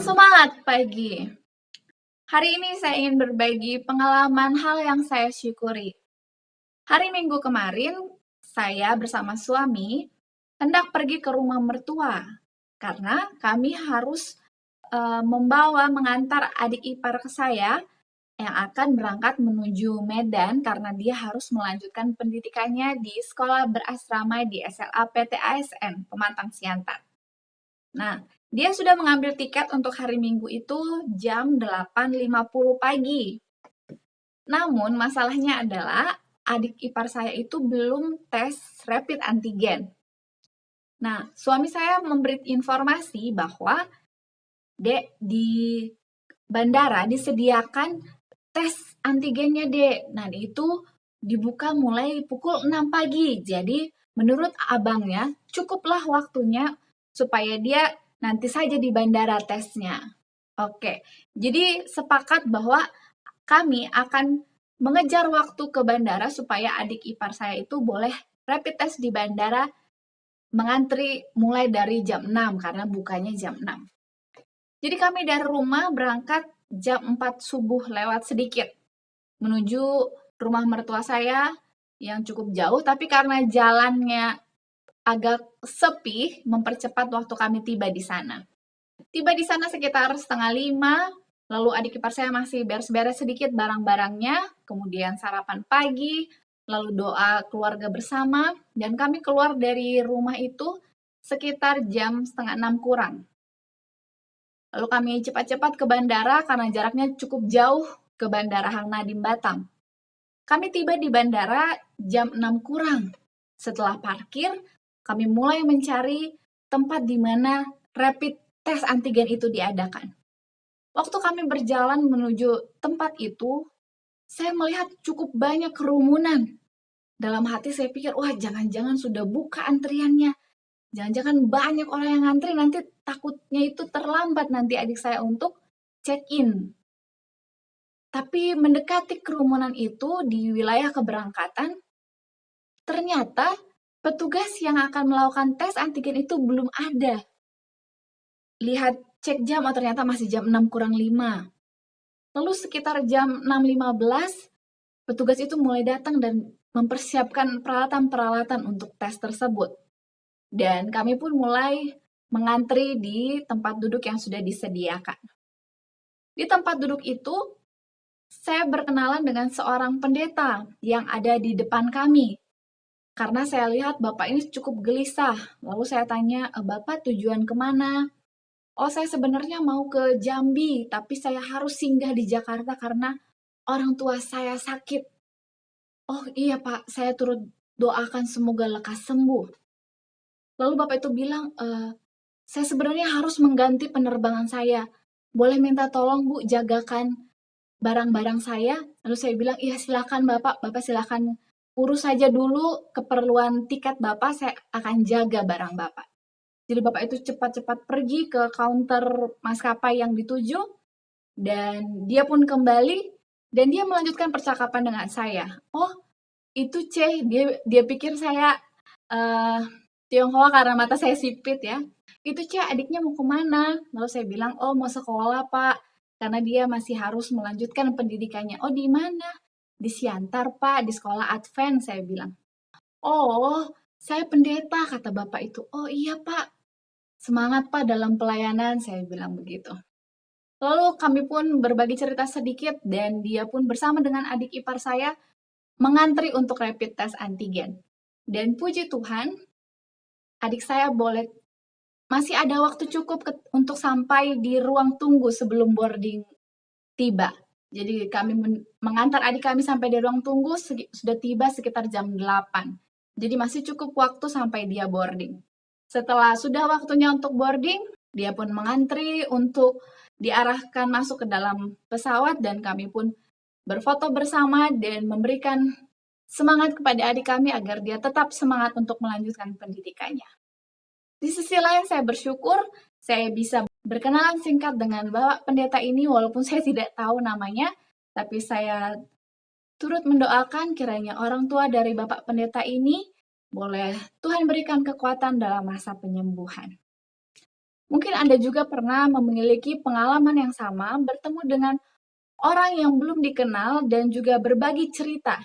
Semangat pagi! Hari ini saya ingin berbagi pengalaman hal yang saya syukuri. Hari Minggu kemarin, saya bersama suami hendak pergi ke rumah mertua karena kami harus mengantar adik ipar ke saya yang akan berangkat menuju Medan karena dia harus melanjutkan pendidikannya di sekolah berasrama di SLA PT ASN Pematang Siantar. Nah, dia sudah mengambil tiket untuk hari Minggu itu jam 8.50 pagi. Namun masalahnya adalah adik ipar saya itu belum tes rapid antigen. Nah, suami saya memberi informasi bahwa Dek, di bandara disediakan tes antigennya, Dek. Nah, itu dibuka mulai pukul 6 pagi. Jadi, menurut abangnya, cukuplah waktunya supaya dia nanti saja di bandara tesnya. Oke, jadi sepakat bahwa kami akan mengejar waktu ke bandara supaya adik ipar saya itu boleh rapid test di bandara mengantri mulai dari jam 6 karena bukanya jam 6. Jadi kami dari rumah berangkat jam 4 subuh lewat sedikit menuju rumah mertua saya yang cukup jauh, tapi karena jalannya agak sepi, mempercepat waktu kami tiba di sana. Tiba di sana sekitar 4:30, lalu adik ipar saya masih beres-beres sedikit barang-barangnya, kemudian sarapan pagi, lalu doa keluarga bersama, dan kami keluar dari rumah itu sekitar jam 5:30 kurang. Lalu kami cepat-cepat ke bandara karena jaraknya cukup jauh ke Bandara Hang Nadiem Batam. Kami tiba di bandara jam 6 kurang. Setelah parkir, kami mulai mencari tempat di mana rapid tes antigen itu diadakan. Waktu kami berjalan menuju tempat itu, saya melihat cukup banyak kerumunan. Dalam hati saya pikir, wah jangan-jangan sudah buka antriannya. Jangan-jangan banyak orang yang ngantri, nanti takutnya itu terlambat nanti adik saya untuk check-in. Tapi mendekati kerumunan itu di wilayah keberangkatan, ternyata petugas yang akan melakukan tes antigen itu belum ada. Lihat cek jam, oh ternyata masih jam 6 kurang 5. Lalu sekitar jam 6.15, petugas itu mulai datang dan mempersiapkan peralatan-peralatan untuk tes tersebut. Dan kami pun mulai mengantri di tempat duduk yang sudah disediakan. Di tempat duduk itu, saya berkenalan dengan seorang pendeta yang ada di depan kami. Karena saya lihat Bapak ini cukup gelisah. Lalu saya tanya, Bapak tujuan kemana? Oh, saya sebenarnya mau ke Jambi, tapi saya harus singgah di Jakarta karena orang tua saya sakit. Oh iya Pak, saya turut doakan semoga lekas sembuh. Lalu Bapak itu bilang, saya sebenarnya harus mengganti penerbangan saya. Boleh minta tolong Bu, jagakan barang-barang saya? Lalu saya bilang, iya silakan Bapak silakan urus saja dulu keperluan tiket Bapak, saya akan jaga barang Bapak. Jadi Bapak itu cepat-cepat pergi ke counter maskapai yang dituju, dan dia pun kembali, dan dia melanjutkan percakapan dengan saya. Oh, itu dia pikir saya Tionghoa karena mata saya sipit ya. Itu adiknya mau kemana? Lalu saya bilang, oh mau sekolah Pak, karena dia masih harus melanjutkan pendidikannya. Oh di mana? Di Siantar Pak, di sekolah Advent, saya bilang. Oh, saya pendeta, kata Bapak itu. Oh iya Pak, semangat Pak dalam pelayanan, saya bilang begitu. Lalu kami pun berbagi cerita sedikit dan dia pun bersama dengan adik ipar saya mengantri untuk rapid test antigen. Dan puji Tuhan, adik saya masih ada waktu cukup untuk sampai di ruang tunggu sebelum boarding tiba. Jadi kami mengantar adik kami sampai di ruang tunggu sudah tiba sekitar jam 8. Jadi masih cukup waktu sampai dia boarding. Setelah sudah waktunya untuk boarding, dia pun mengantri untuk diarahkan masuk ke dalam pesawat dan kami pun berfoto bersama dan memberikan semangat kepada adik kami agar dia tetap semangat untuk melanjutkan pendidikannya. Di sisi lain saya bersyukur saya bisa berkenalan singkat dengan Bapak Pendeta ini walaupun saya tidak tahu namanya, tapi saya turut mendoakan kiranya orang tua dari Bapak Pendeta ini boleh Tuhan berikan kekuatan dalam masa penyembuhan. Mungkin Anda juga pernah memiliki pengalaman yang sama bertemu dengan orang yang belum dikenal dan juga berbagi cerita.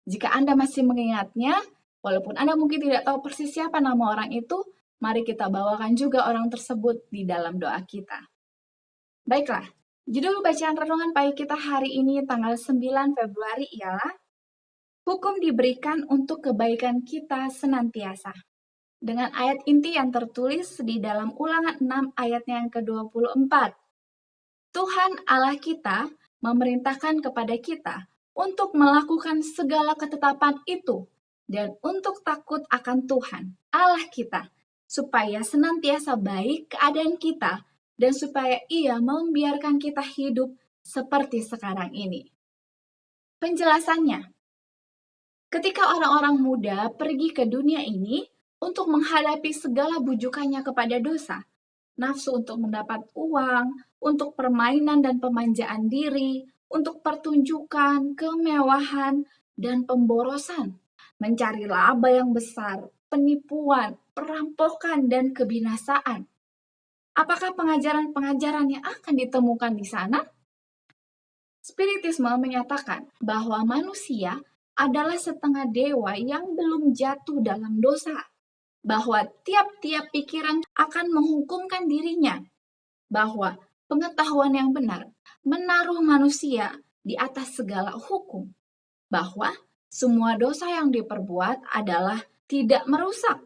Jika Anda masih mengingatnya, walaupun Anda mungkin tidak tahu persis siapa nama orang itu, mari kita bawakan juga orang tersebut di dalam doa kita. Baiklah, judul bacaan renungan pagi kita hari ini tanggal 9 Februari ialah Hukum diberikan untuk kebaikan kita senantiasa. Dengan ayat inti yang tertulis di dalam Ulangan 6 ayatnya yang ke-24. Tuhan Allah kita memerintahkan kepada kita untuk melakukan segala ketetapan itu dan untuk takut akan Tuhan Allah kita, supaya senantiasa baik keadaan kita dan supaya Ia membiarkan kita hidup seperti sekarang ini. Penjelasannya, ketika orang-orang muda pergi ke dunia ini untuk menghadapi segala bujukannya kepada dosa, nafsu untuk mendapat uang, untuk permainan dan pemanjaan diri, untuk pertunjukan, kemewahan, dan pemborosan, mencari laba yang besar, penipuan, perampokan, dan kebinasaan. Apakah pengajaran-pengajaran yang akan ditemukan di sana? Spiritisme menyatakan bahwa manusia adalah setengah dewa yang belum jatuh dalam dosa, bahwa tiap-tiap pikiran akan menghukumkan dirinya, bahwa pengetahuan yang benar menaruh manusia di atas segala hukum, bahwa semua dosa yang diperbuat adalah tidak merusak,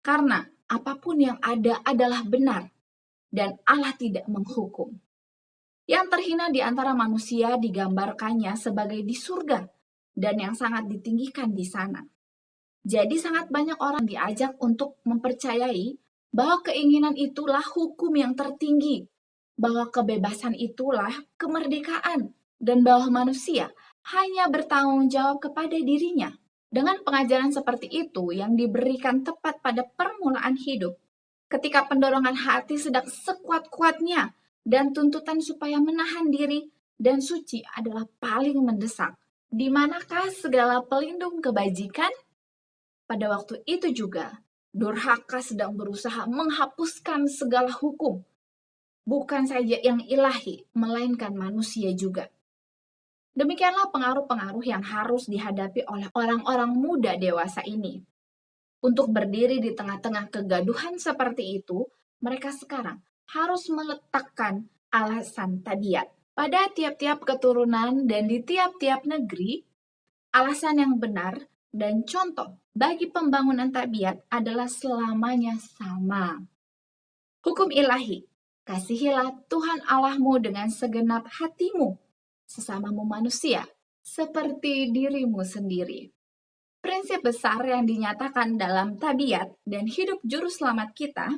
karena apapun yang ada adalah benar, dan Allah tidak menghukum. Yang terhina di antara manusia digambarkannya sebagai di surga, dan yang sangat ditinggikan di sana. Jadi sangat banyak orang diajak untuk mempercayai bahwa keinginan itulah hukum yang tertinggi, bahwa kebebasan itulah kemerdekaan, dan bahwa manusia hanya bertanggung jawab kepada dirinya. Dengan pengajaran seperti itu yang diberikan tepat pada permulaan hidup, ketika pendorongan hati sedang sekuat-kuatnya dan tuntutan supaya menahan diri dan suci adalah paling mendesak, di manakah segala pelindung kebajikan? Pada waktu itu juga, durhaka sedang berusaha menghapuskan segala hukum, bukan saja yang ilahi, melainkan manusia juga. Demikianlah pengaruh-pengaruh yang harus dihadapi oleh orang-orang muda dewasa ini. Untuk berdiri di tengah-tengah kegaduhan seperti itu, mereka sekarang harus meletakkan alasan tabiat. Pada tiap-tiap keturunan dan di tiap-tiap negeri, alasan yang benar dan contoh bagi pembangunan tabiat adalah selamanya sama. Hukum ilahi, kasihilah Tuhan Allahmu dengan segenap hatimu, sesamamu manusia, seperti dirimu sendiri. Prinsip besar yang dinyatakan dalam tabiat dan hidup juru selamat kita,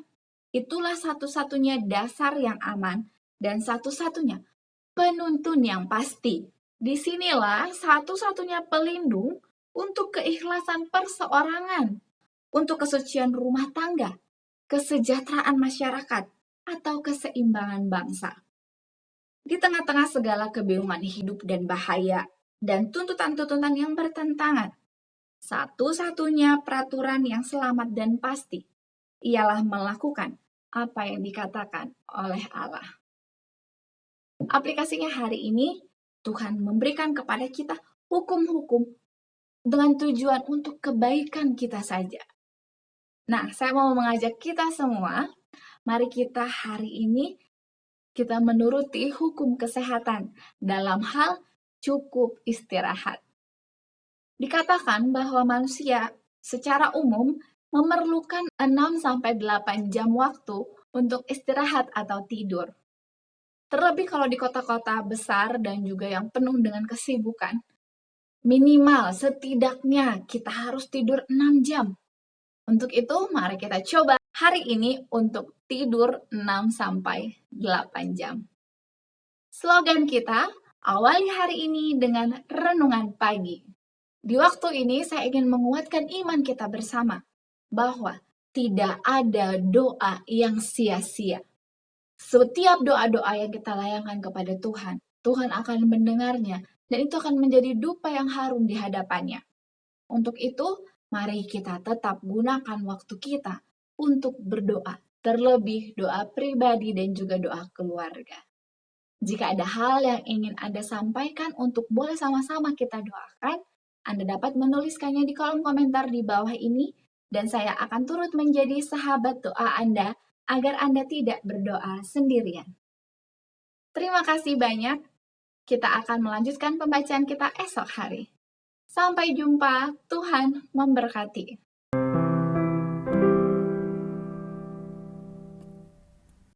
itulah satu-satunya dasar yang aman dan satu-satunya penuntun yang pasti. Disinilah satu-satunya pelindung untuk keikhlasan perseorangan, untuk kesucian rumah tangga, kesejahteraan masyarakat, atau keseimbangan bangsa. Di tengah-tengah segala kebingungan hidup dan bahaya, dan tuntutan-tuntutan yang bertentangan, satu-satunya peraturan yang selamat dan pasti ialah melakukan apa yang dikatakan oleh Allah. Aplikasinya hari ini, Tuhan memberikan kepada kita hukum-hukum dengan tujuan untuk kebaikan kita saja. Nah, saya mau mengajak kita semua, mari kita hari ini kita menuruti hukum kesehatan dalam hal cukup istirahat. Dikatakan bahwa manusia secara umum memerlukan 6-8 jam waktu untuk istirahat atau tidur. Terlebih kalau di kota-kota besar dan juga yang penuh dengan kesibukan, minimal setidaknya kita harus tidur 6 jam. Untuk itu, mari kita coba hari ini untuk tidur 6-8 jam. Slogan kita, awali hari ini dengan renungan pagi. Di waktu ini saya ingin menguatkan iman kita bersama, bahwa tidak ada doa yang sia-sia. Setiap doa-doa yang kita layangkan kepada Tuhan, Tuhan akan mendengarnya, dan itu akan menjadi dupa yang harum di hadapannya. Untuk itu, mari kita tetap gunakan waktu kita untuk berdoa terlebih doa pribadi dan juga doa keluarga. Jika ada hal yang ingin Anda sampaikan untuk boleh sama-sama kita doakan, Anda dapat menuliskannya di kolom komentar di bawah ini, dan saya akan turut menjadi sahabat doa Anda agar Anda tidak berdoa sendirian. Terima kasih banyak. Kita akan melanjutkan pembacaan kita esok hari. Sampai jumpa, Tuhan memberkati.